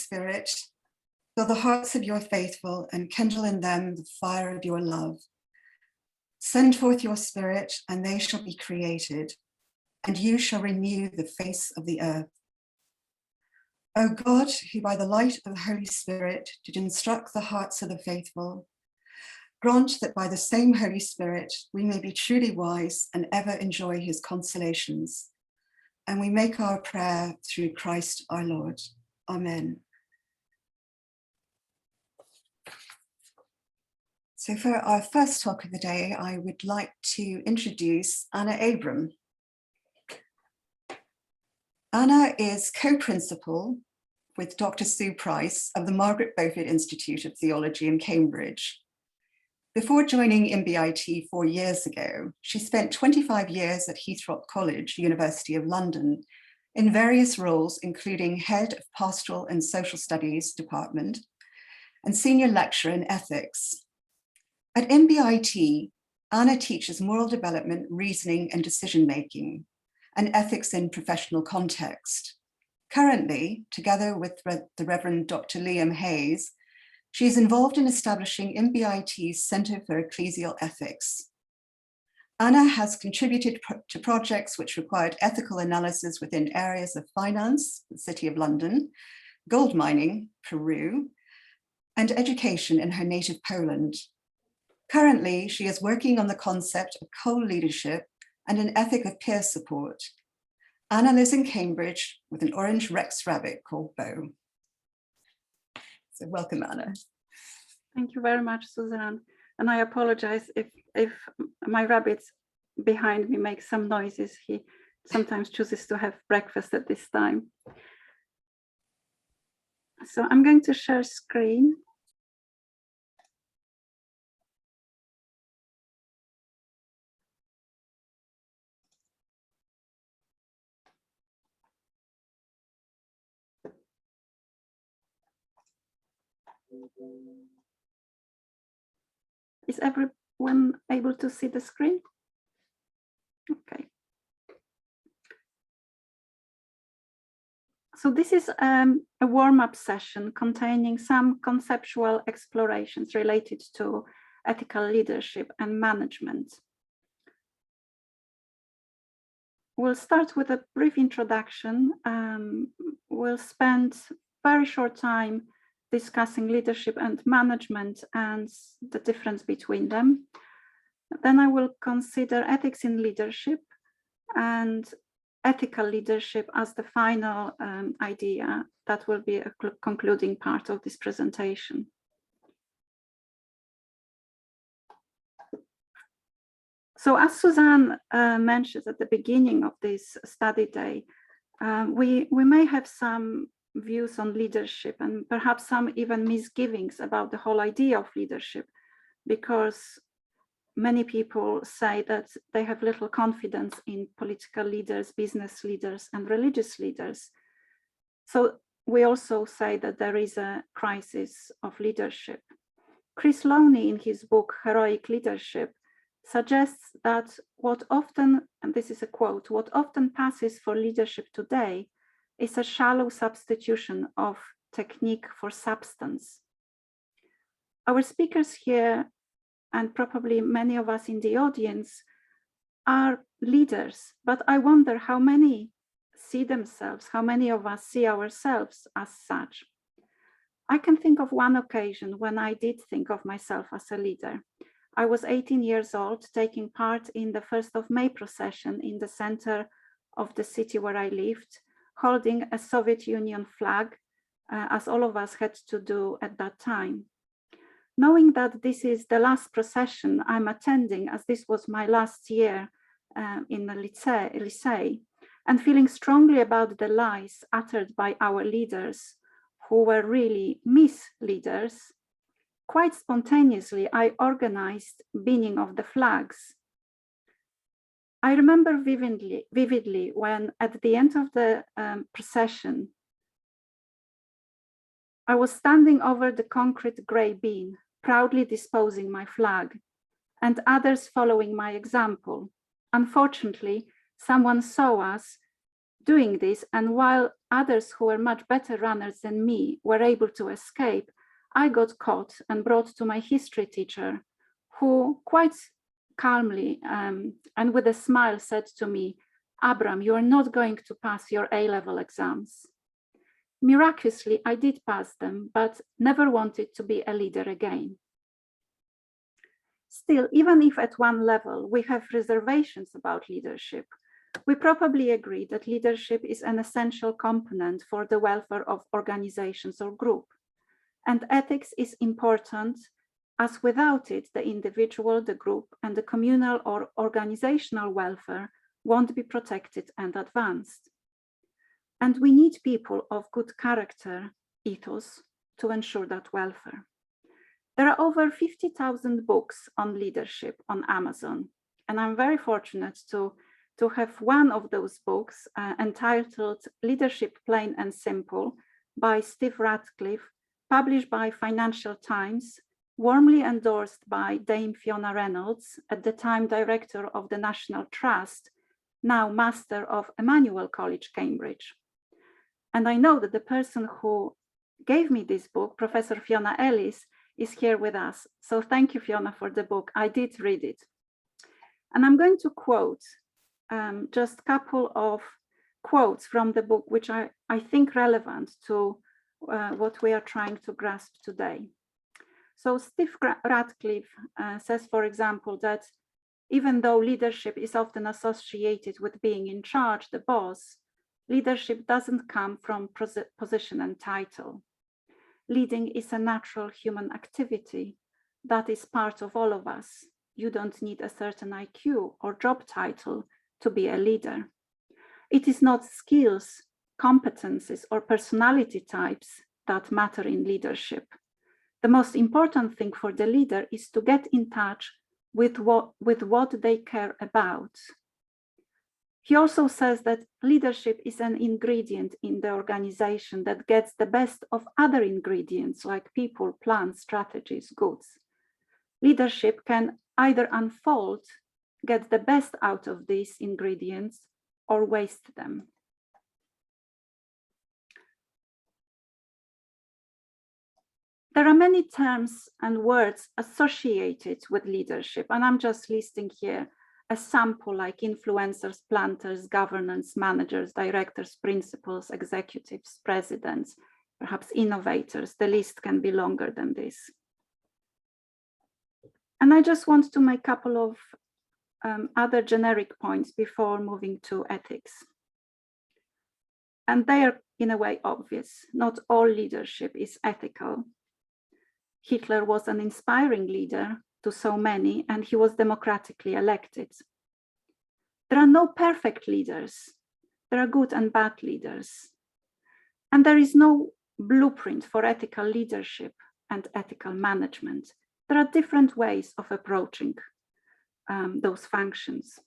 Spirit, fill the hearts of your faithful and kindle in them the fire of your love. Send forth your Spirit, and they shall be created, and you shall renew the face of the earth. O God, who by the light of the Holy Spirit did instruct the hearts of the faithful, grant that by the same Holy Spirit we may be truly wise and ever enjoy his consolations. And we make our prayer through Christ our Lord. Amen. So for our first talk of the day, I would like to introduce Anna Abram. Anna is co-principal with Dr. Sue Price of the Margaret Beaufort Institute of Theology in Cambridge. Before joining MBIT 4 years ago, she spent 25 years at Heathrow College, University of London, in various roles, including head of Pastoral and Social Studies Department and senior lecturer in ethics. At MBIT, Anna teaches moral development, reasoning and decision-making, and ethics in professional context. Currently, together with the Reverend Dr. Liam Hayes, she is involved in establishing MBIT's Centre for Ecclesial Ethics. Anna has contributed to projects which required ethical analysis within areas of finance, the City of London, gold mining, Peru, and education in her native Poland. Currently, she is working on the concept of co-leadership and an ethic of peer support. Anna lives in Cambridge with an orange Rex rabbit called Bo. So welcome, Anna. Thank you very much, Suzanne. And I apologize if my rabbit behind me makes some noises. He sometimes chooses to have breakfast at this time. So I'm going to share screen. Is everyone able to see the screen? Okay. So this is a warm-up session containing some conceptual explorations related to ethical leadership and management. We'll start with a brief introduction. We'll spend very short time discussing leadership and management and the difference between them. Then I will consider ethics in leadership and ethical leadership as the final idea that will be a concluding part of this presentation. So as Suzanne mentioned at the beginning of this study day, we may have some views on leadership and perhaps some even misgivings about the whole idea of leadership, because many people say that they have little confidence in political leaders, business leaders, and religious leaders. So we also say that there is a crisis of leadership. Chris Lowney, in his book, Heroic Leadership, suggests that what often, and this is a quote, what often passes for leadership today is a shallow substitution of technique for substance. Our speakers here, and probably many of us in the audience, are leaders, but I wonder how many see themselves, how many of us see ourselves as such. I can think of one occasion when I did think of myself as a leader. I was 18 years old, taking part in the 1st of May procession in the center of the city where I lived, holding a Soviet Union flag, as all of us had to do at that time. Knowing that this is the last procession I'm attending, as this was my last year in the lycée, and feeling strongly about the lies uttered by our leaders, who were really misleaders, quite spontaneously, I organized binning of the flags. I remember vividly when at the end of the procession, I was standing over the concrete grey bin, proudly disposing my flag, and others following my example. Unfortunately, someone saw us doing this, and while others who were much better runners than me were able to escape, I got caught and brought to my history teacher, who quite calmly and with a smile said to me, "Abram, you are not going to pass your A-level exams." Miraculously, I did pass them, but never wanted to be a leader again. Still, even if at one level we have reservations about leadership, we probably agree that leadership is an essential component for the welfare of organizations or group. And ethics is important, as without it, the individual, the group, and the communal or organizational welfare won't be protected and advanced. And we need people of good character, ethos, to ensure that welfare. There are over 50,000 books on leadership on Amazon, and I'm very fortunate to have one of those books entitled Leadership Plain and Simple by Steve Ratcliffe, published by Financial Times, warmly endorsed by Dame Fiona Reynolds, at the time director of the National Trust, now master of Emmanuel College, Cambridge. And I know that the person who gave me this book, Professor Fiona Ellis, is here with us. So thank you, Fiona, for the book. I did read it. And I'm going to quote just a couple of quotes from the book, which I think relevant to what we are trying to grasp today. So Steve Ratcliffe says, for example, that even though leadership is often associated with being in charge, the boss, leadership doesn't come from position and title. Leading is a natural human activity that is part of all of us. You don't need a certain IQ or job title to be a leader. It is not skills, competencies, or personality types that matter in leadership. The most important thing for the leader is to get in touch with what they care about. He also says that leadership is an ingredient in the organization that gets the best of other ingredients like people, plans, strategies, goods. Leadership can either unfold, get the best out of these ingredients, or waste them. There are many terms and words associated with leadership, and I'm just listing here a sample, like influencers, planters, governance, managers, directors, principals, executives, presidents, perhaps innovators. The list can be longer than this. And I just want to make a couple of other generic points before moving to ethics. And they are in a way obvious. Not all leadership is ethical. Hitler was an inspiring leader to so many, and he was democratically elected. There are no perfect leaders. There are good and bad leaders. And there is no blueprint for ethical leadership and ethical management. There are different ways of approaching those functions.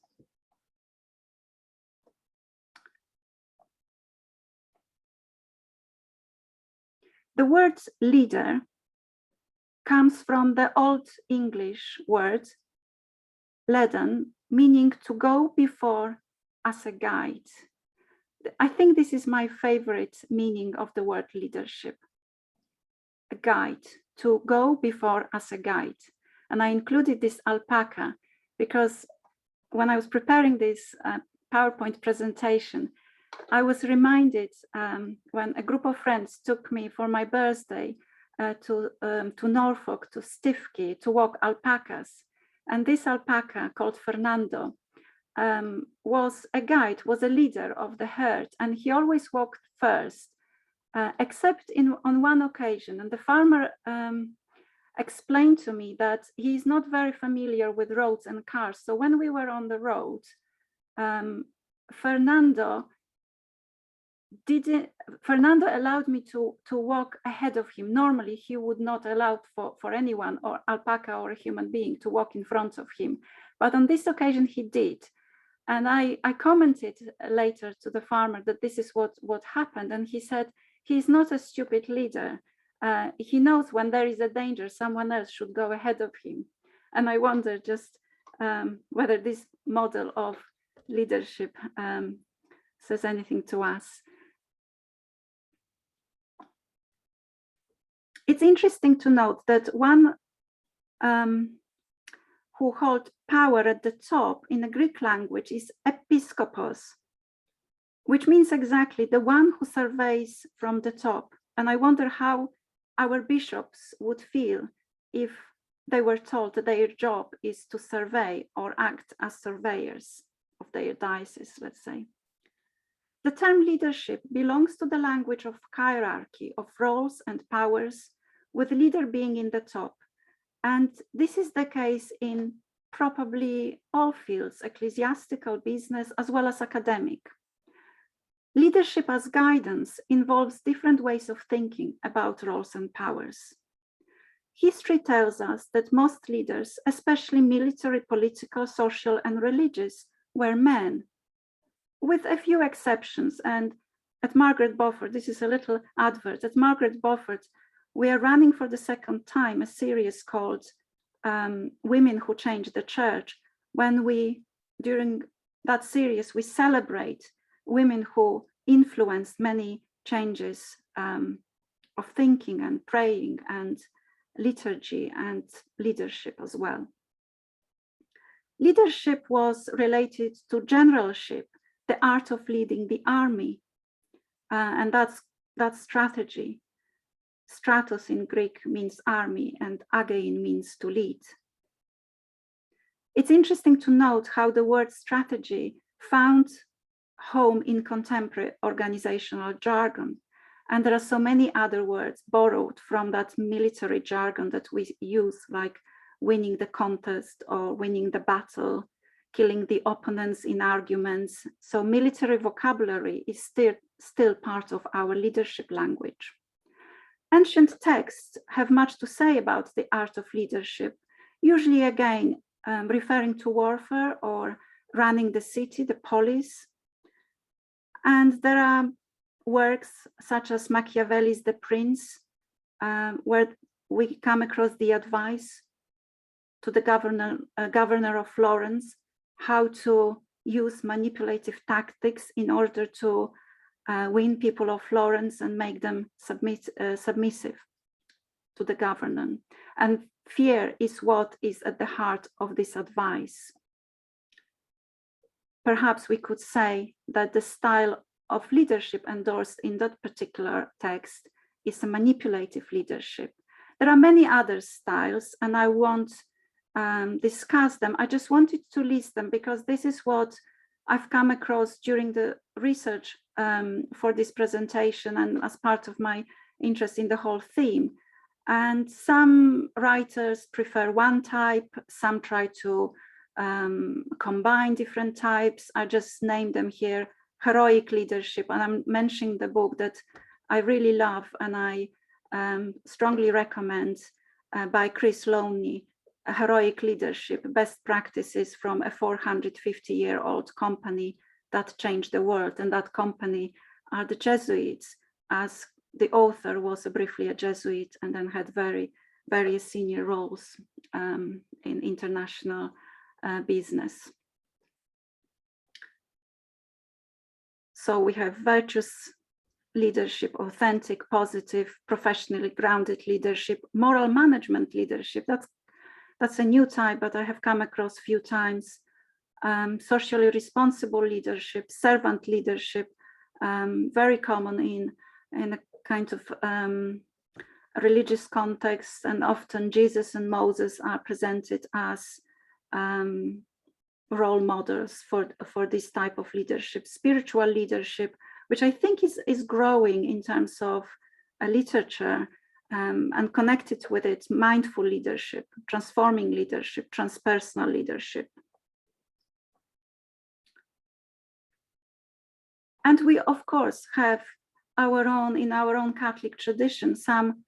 The word leader comes from the Old English word leden, meaning to go before as a guide. I think this is my favorite meaning of the word leadership. A guide, to go before as a guide. And I included this alpaca because when I was preparing this PowerPoint presentation, I was reminded when a group of friends took me for my birthday to Norfolk, to Stifky, to walk alpacas. And this alpaca, called Fernando, was a guide, was a leader of the herd, and he always walked first, except on one occasion. And the farmer explained to me that he is not very familiar with roads and cars. So when we were on the road, Fernando allowed me to walk ahead of him. Normally, he would not allow for anyone, or alpaca or a human being, to walk in front of him. But on this occasion, he did. And I commented later to the farmer that this is what happened. And he said, he's not a stupid leader. He knows when there is a danger, someone else should go ahead of him. And I wonder just whether this model of leadership says anything to us. It's interesting to note that one who hold power at the top in the Greek language is episkopos, which means exactly the one who surveys from the top. And I wonder how our bishops would feel if they were told that their job is to survey or act as surveyors of their diocese, let's say. The term leadership belongs to the language of hierarchy of roles and powers, with leader being in the top. And this is the case in probably all fields, ecclesiastical, business, as well as academic. Leadership as guidance involves different ways of thinking about roles and powers. History tells us that most leaders, especially military, political, social, and religious, were men, with a few exceptions. And at Margaret Beaufort, this is a little advert, at Margaret Beaufort, we are running for the second time a series called Women Who Changed the Church. When we, during that series, we celebrate women who influenced many changes of thinking and praying and liturgy and leadership as well. Leadership was related to generalship, the art of leading the army, and that's strategy. Stratos in Greek means army, and agein means to lead. It's interesting to note how the word strategy found home in contemporary organizational jargon. And there are so many other words borrowed from that military jargon that we use, like winning the contest or winning the battle, killing the opponents in arguments. So military vocabulary is still part of our leadership language. Ancient texts have much to say about the art of leadership, usually again referring to warfare or running the city, the polis. And there are works such as Machiavelli's The Prince, where we come across the advice to the governor of Florence, how to use manipulative tactics in order to win people of Florence and make them submissive to the governor. And fear is what is at the heart of this advice. Perhaps we could say that the style of leadership endorsed in that particular text is a manipulative leadership. There are many other styles, and I won't discuss them. I just wanted to list them because this is what I've come across during the research for this presentation and as part of my interest in the whole theme. And some writers prefer one type, some try to combine different types. I just named them here: heroic leadership, and I'm mentioning the book that I really love and I strongly recommend by Chris Lowney, Heroic Leadership, Best Practices from a 450-year-old company that changed the world. And that company are the Jesuits, as the author was briefly a Jesuit and then had various senior roles in international business. So we have virtuous leadership, authentic, positive, professionally grounded leadership, moral management leadership. That's a new type, but I have come across a few times. Socially responsible leadership, servant leadership, very common in a kind of religious context, and often Jesus and Moses are presented as role models for this type of leadership. Spiritual leadership, which I think is growing in terms of literature, and connected with it, mindful leadership, transforming leadership, transpersonal leadership. And we, of course, have in our own Catholic tradition, some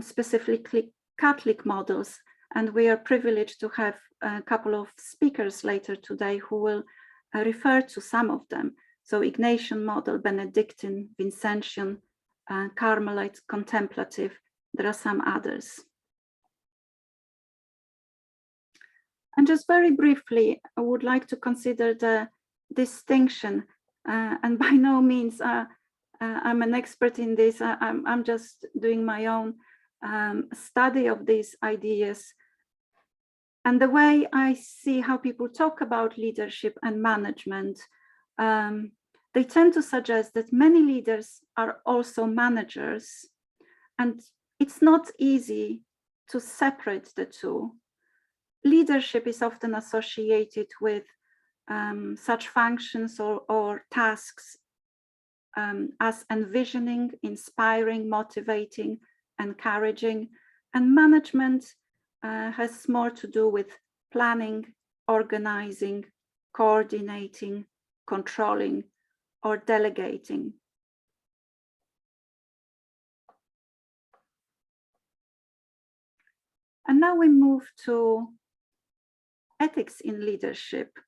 specifically Catholic models, and we are privileged to have a couple of speakers later today who will refer to some of them. So Ignatian model, Benedictine, Vincentian, Carmelite, contemplative. There are some others. And just very briefly, I would like to consider the distinction, and by no means I'm an expert in this. I'm just doing my own study of these ideas. And the way I see how people talk about leadership and management, they tend to suggest that many leaders are also managers. And it's not easy to separate the two. Leadership is often associated with such functions or tasks as envisioning, inspiring, motivating, encouraging, and management has more to do with planning, organizing, coordinating, controlling, or delegating. And now we move to ethics in leadership.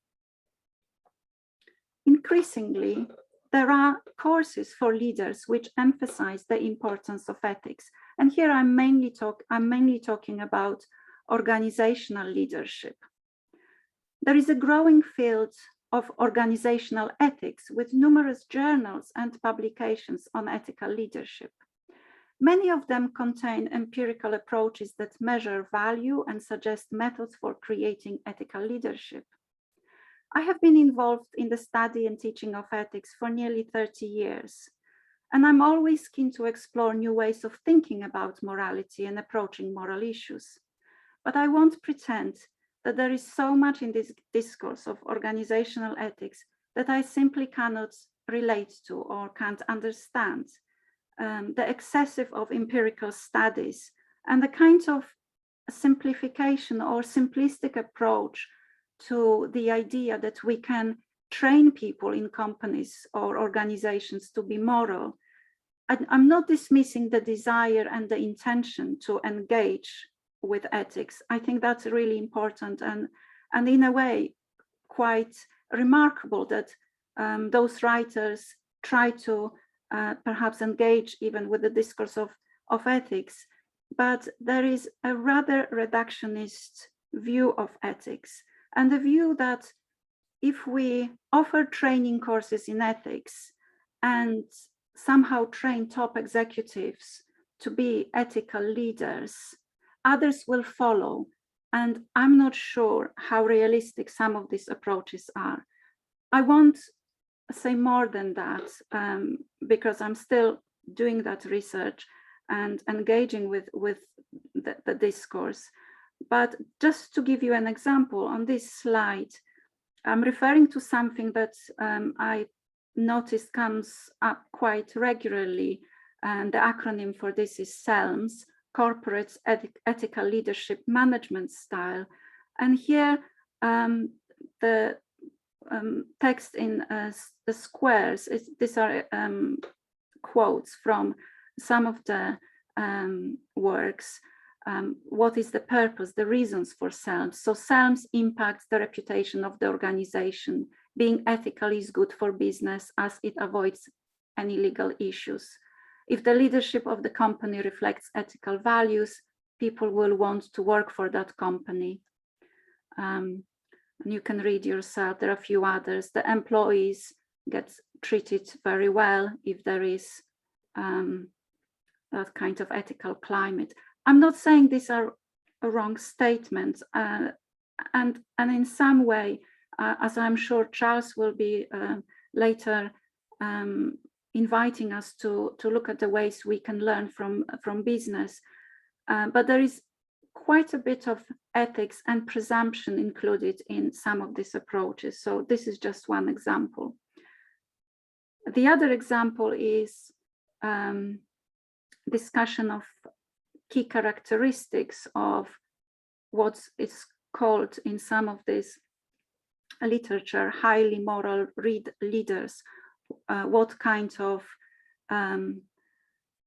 Increasingly, there are courses for leaders which emphasize the importance of ethics. And here I'm mainly talking about organizational leadership. There is a growing field of organizational ethics with numerous journals and publications on ethical leadership. Many of them contain empirical approaches that measure value and suggest methods for creating ethical leadership. I have been involved in the study and teaching of ethics for nearly 30 years, and I'm always keen to explore new ways of thinking about morality and approaching moral issues. But I won't pretend that there is so much in this discourse of organizational ethics that I simply cannot relate to or can't understand. The excessive of empirical studies and the kind of simplification or simplistic approach to the idea that we can train people in companies or organizations to be moral. I'm not dismissing the desire and the intention to engage with ethics. I think that's really important and in a way quite remarkable that those writers try to perhaps engage even with the discourse of ethics, but there is a rather reductionist view of ethics, and the view that if we offer training courses in ethics and somehow train top executives to be ethical leaders, others will follow. And I'm not sure how realistic some of these approaches are. I won't say more than that because I'm still doing that research and engaging with the discourse. But just to give you an example, on this slide, I'm referring to something that I noticed comes up quite regularly, and the acronym for this is SELMS, Corporate Ethical Leadership Management Style. And here the text in the squares, these are quotes from some of the works. What is the purpose, the reasons for SELMS? So SELMS impacts the reputation of the organization. Being ethical is good for business as it avoids any legal issues. If the leadership of the company reflects ethical values, people will want to work for that company. And you can read yourself, there are a few others. The employees get treated very well if there is that kind of ethical climate. I'm not saying these are wrong statements, and in some way, as I'm sure Charles will be later inviting us to look at the ways we can learn from business, but there is quite a bit of ethics and presumption included in some of these approaches. So this is just one example. The other example is discussion of key characteristics of what is called in some of this literature highly moral leaders, what kind of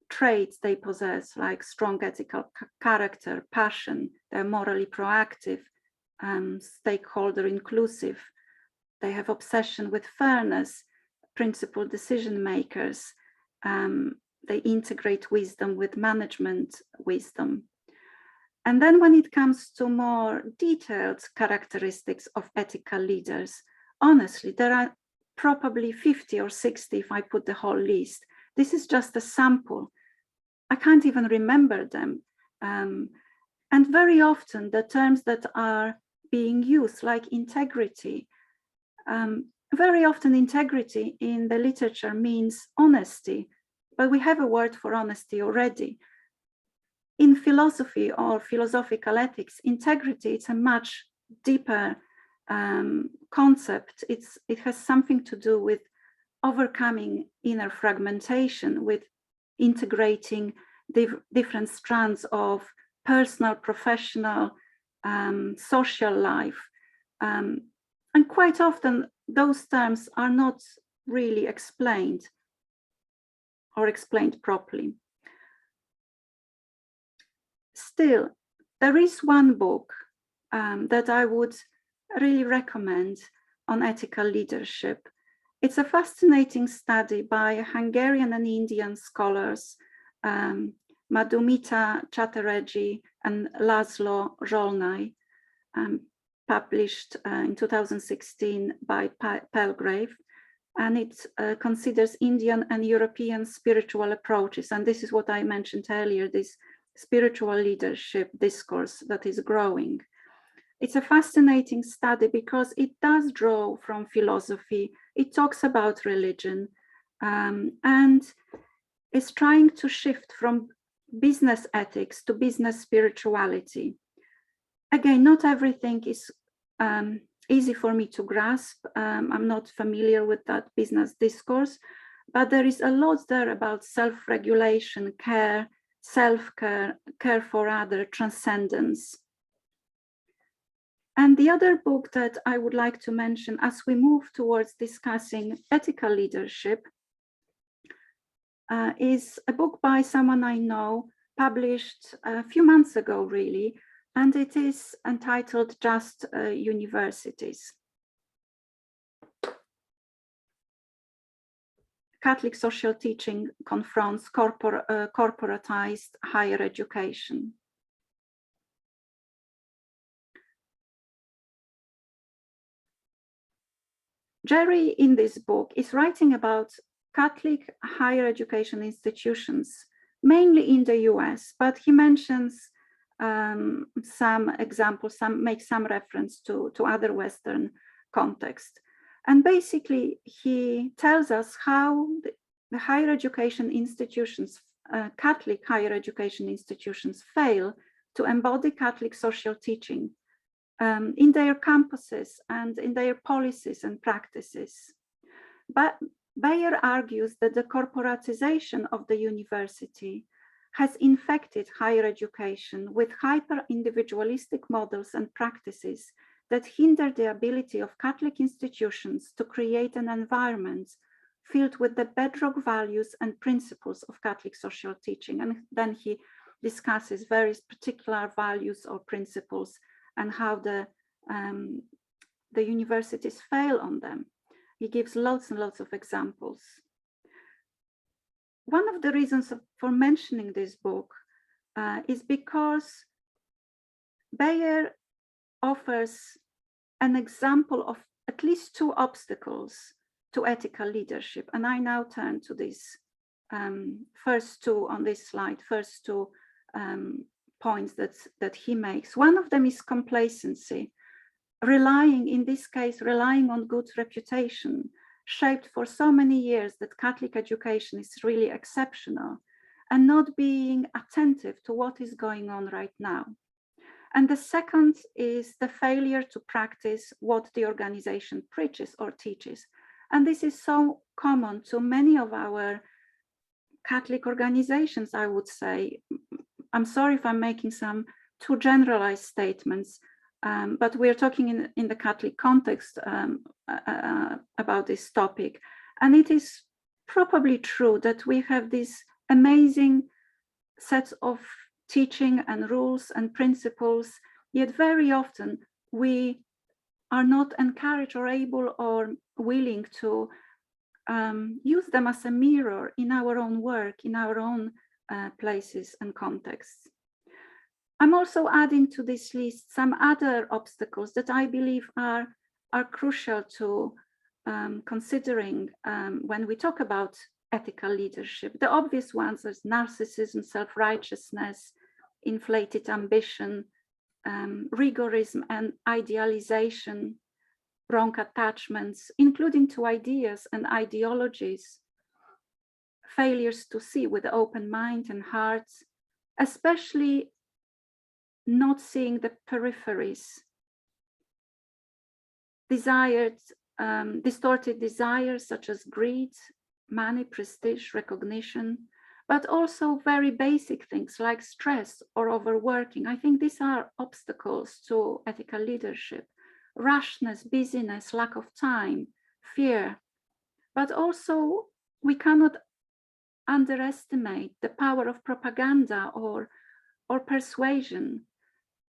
traits they possess, like strong ethical character, passion, they're morally proactive, stakeholder inclusive, they have obsession with fairness, principled decision makers, they integrate wisdom with management wisdom. And then when it comes to more detailed characteristics of ethical leaders, honestly, there are probably 50 or 60 if I put the whole list. This is just a sample. I can't even remember them. And very often the terms that are being used, like integrity, very often integrity in the literature means honesty, but we have a word for honesty already. In philosophy or philosophical ethics, integrity is a much deeper concept. It has something to do with overcoming inner fragmentation, with integrating different strands of personal, professional, social life. And quite often those terms are not really explained or explained properly. Still, there is one book that I would really recommend on ethical leadership. It's a fascinating study by Hungarian and Indian scholars, Madhumita Chatterjee and Laszlo Zsolnay, published in 2016 by Palgrave. And it considers Indian and European spiritual approaches. And this is what I mentioned earlier, this spiritual leadership discourse that is growing. It's a fascinating study because it does draw from philosophy. It talks about religion and is trying to shift from business ethics to business spirituality. Again, not everything is easy for me to grasp. I'm not familiar with that business discourse, but there is a lot there about self-regulation, care, self-care, care for other, transcendence. And the other book that I would like to mention as we move towards discussing ethical leadership is a book by someone I know, published a few months ago, really, and it is entitled Just Universities. Catholic social teaching confronts corporatized higher education. Jerry, in this book, is writing about Catholic higher education institutions, mainly in the US, but he mentions some examples, makes some reference to other Western contexts. And basically, he tells us how the higher education institutions, Catholic higher education institutions, fail to embody Catholic social teaching in their campuses and in their policies and practices. But Bayer argues that the corporatization of the university has infected higher education with hyper-individualistic models and practices that hinder the ability of Catholic institutions to create an environment filled with the bedrock values and principles of Catholic social teaching. And then he discusses various particular values or principles and how the universities fail on them. He gives lots and lots of examples. One of the reasons for mentioning this book is because Bayer offers an example of at least two obstacles to ethical leadership. And I now turn to these first two on this slide, first two points that he makes. One of them is complacency, in this case, relying on good reputation, shaped for so many years that Catholic education is really exceptional, and not being attentive to what is going on right now. And the second is the failure to practice what the organization preaches or teaches. And this is so common to many of our Catholic organizations, I would say. I'm sorry if I'm making some too generalized statements, but we're talking in the Catholic context about this topic. And it is probably true that we have these amazing sets of teaching and rules and principles, yet very often we are not encouraged or able or willing to use them as a mirror in our own work, in our own places and contexts. I'm also adding to this list some other obstacles that I believe are crucial to considering when we talk about ethical leadership. The obvious ones are narcissism, self-righteousness, inflated ambition, rigorism and idealization, wrong attachments, including to ideas and ideologies, failures to see with open mind and hearts, especially not seeing the peripheries, distorted desires such as greed, money, prestige, recognition, but also very basic things like stress or overworking. I think these are obstacles to ethical leadership. Rashness, busyness, lack of time, fear. But also we cannot underestimate the power of propaganda or persuasion.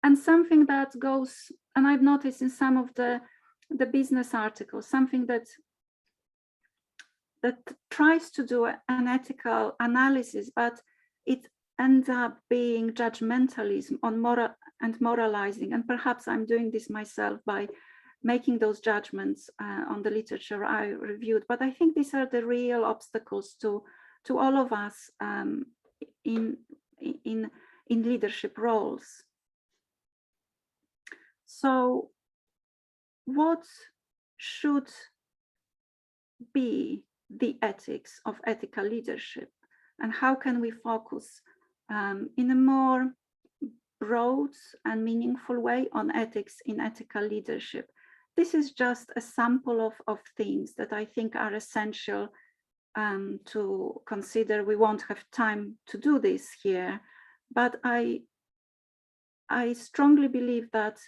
And something that goes, and I've noticed in some of the business articles, something that tries to do an ethical analysis, but it ends up being judgmentalism on moral and moralizing. And perhaps I'm doing this myself by making those judgments on the literature I reviewed. But I think these are the real obstacles to all of us in leadership roles. So what should be the ethics of ethical leadership, and how can we focus in a more broad and meaningful way on ethics in ethical leadership? This is just a sample of things that I think are essential to consider. We won't have time to do this here, but I strongly believe that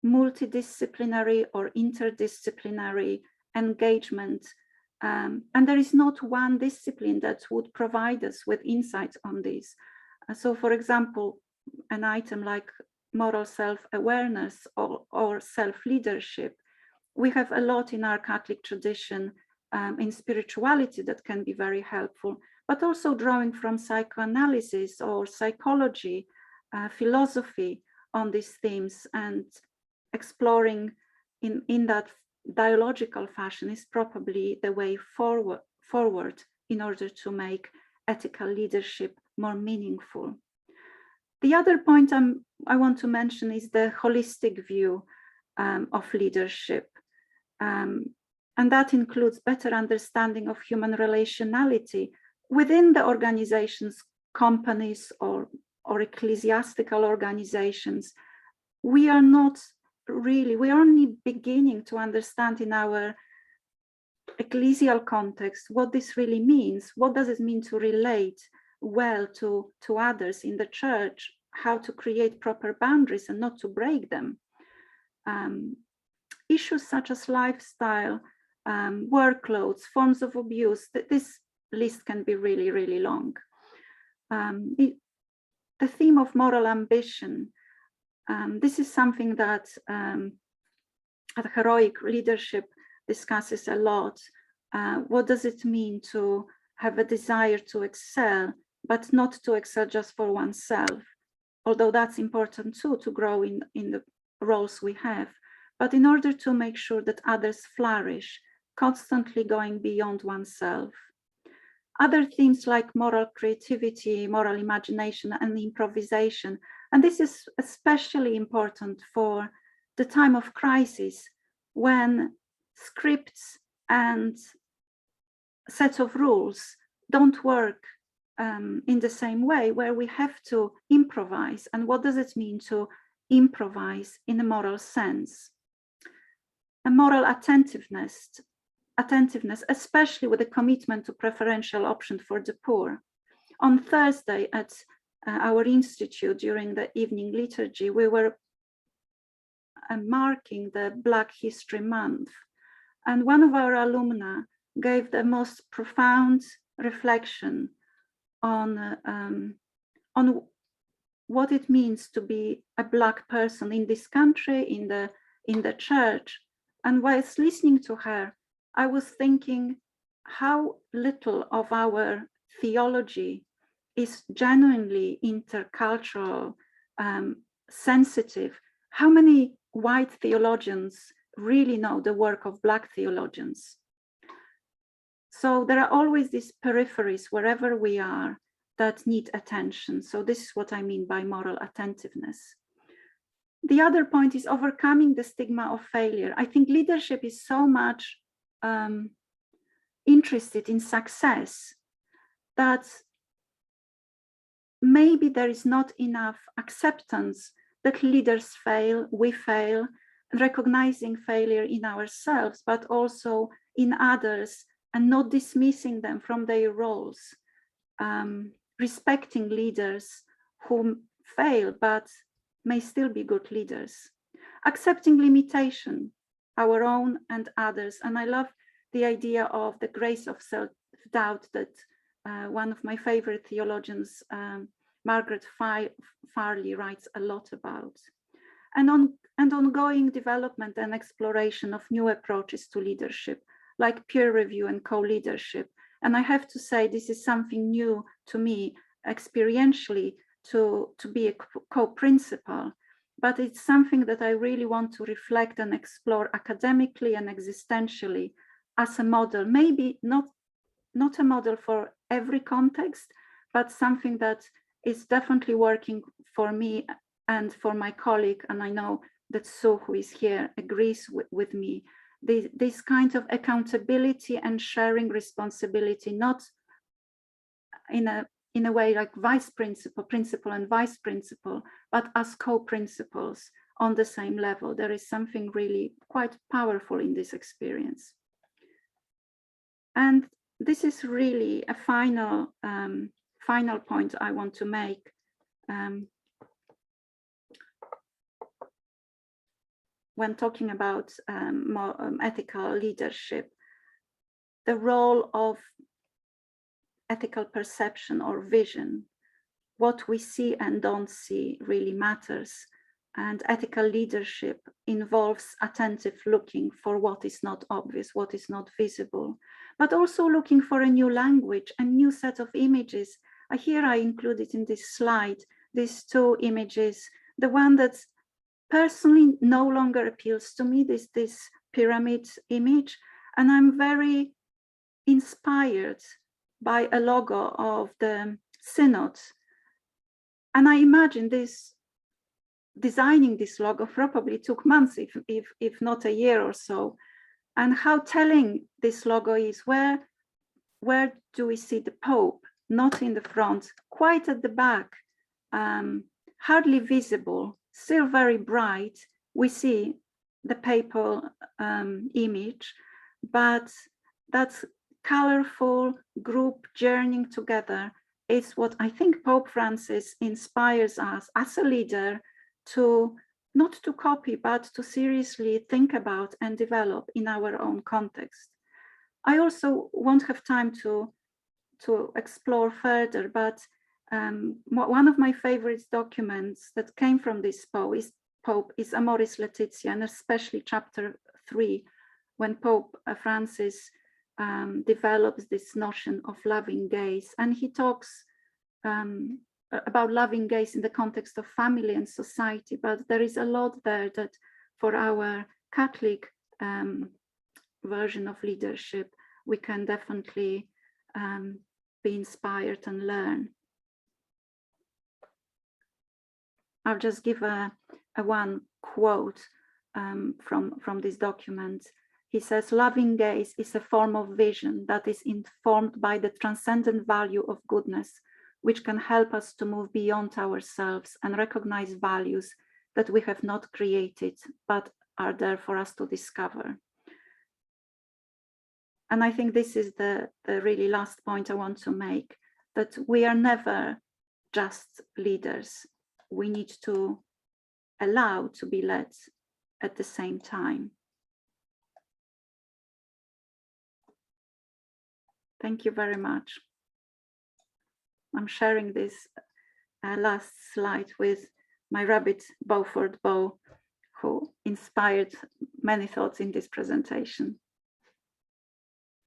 multidisciplinary or interdisciplinary engagement, and there is not one discipline that would provide us with insights on this. So for example, an item like moral self-awareness or self-leadership, we have a lot in our Catholic tradition in spirituality that can be very helpful, but also drawing from psychoanalysis or psychology, philosophy on these themes, and exploring in that dialogical fashion is probably the way forward in order to make ethical leadership more meaningful. The other point I want to mention is the holistic view of leadership. And that includes better understanding of human relationality within the organizations, companies, or ecclesiastical organizations. We are not really, we are only beginning to understand in our ecclesial context what this really means. What does it mean to relate well to others in the church, how to create proper boundaries and not to break them. Issues such as lifestyle, workloads, forms of abuse, this list can be really, really long. The theme of moral ambition, this is something that heroic leadership discusses a lot. What does it mean to have a desire to excel, but not to excel just for oneself? Although that's important too, to grow in the roles we have. But in order to make sure that others flourish, constantly going beyond oneself. Other themes like moral creativity, moral imagination, and improvisation. And this is especially important for the time of crisis, when scripts and sets of rules don't work in the same way, where we have to improvise. And what does it mean to improvise in a moral sense? A moral attentiveness, especially with a commitment to preferential option for the poor. On Thursday at our institute during the evening liturgy, we were marking the Black History Month. And one of our alumna gave the most profound reflection on what it means to be a Black person in this country, in the church. And whilst listening to her, I was thinking how little of our theology is genuinely intercultural, sensitive. How many white theologians really know the work of Black theologians? So there are always these peripheries wherever we are, that need attention. So this is what I mean by moral attentiveness. The other point is overcoming the stigma of failure. I think leadership is so much interested in success that maybe there is not enough acceptance that leaders fail, we fail, recognizing failure in ourselves, but also in others, and not dismissing them from their roles, respecting leaders who fail, but may still be good leaders, accepting limitation, our own and others. And I love the idea of the grace of self-doubt that one of my favorite theologians, Margaret Farley, writes a lot about. And ongoing development and exploration of new approaches to leadership, like peer review and co-leadership. And I have to say, this is something new to me experientially, to be a co-principal, but it's something that I really want to reflect and explore academically and existentially as a model, maybe not a model for every context, but something that is definitely working for me and for my colleague. And I know that Sue, who is here, agrees with me. This kind of accountability and sharing responsibility, not in a way like principal and vice principal, but as co-principals on the same level. There is something really quite powerful in this experience. And this is really a final point I want to make. When talking about more ethical leadership, the role of ethical perception or vision, what we see and don't see really matters. And ethical leadership involves attentive looking for what is not obvious, what is not visible, but also looking for a new language, a new set of images. Here I included in this slide these two images, the one that personally no longer appeals to me, this pyramid image, and I'm very inspired by a logo of the synod. And I imagine designing this logo probably took months, if not a year or so. And how telling this logo is. Where do we see the Pope? Not in the front, quite at the back, hardly visible, still very bright. We see the papal image, but that's colorful group journeying together is what I think Pope Francis inspires us as a leader to not to copy, but to seriously think about and develop in our own context. I also won't have time to explore further, but one of my favorite documents that came from this Pope is Amoris Laetitia, and especially chapter 3, when Pope Francis develops this notion of loving gaze. And he talks about loving gaze in the context of family and society, but there is a lot there that for our Catholic version of leadership, we can definitely be inspired and learn. I'll just give a one quote from this document. He says, loving gaze is a form of vision that is informed by the transcendent value of goodness, which can help us to move beyond ourselves and recognize values that we have not created, but are there for us to discover. And I think this is the really last point I want to make, that we are never just leaders. We need to allow to be led at the same time. Thank you very much. I'm sharing this last slide with my rabbit Beaufort, Beau, who inspired many thoughts in this presentation.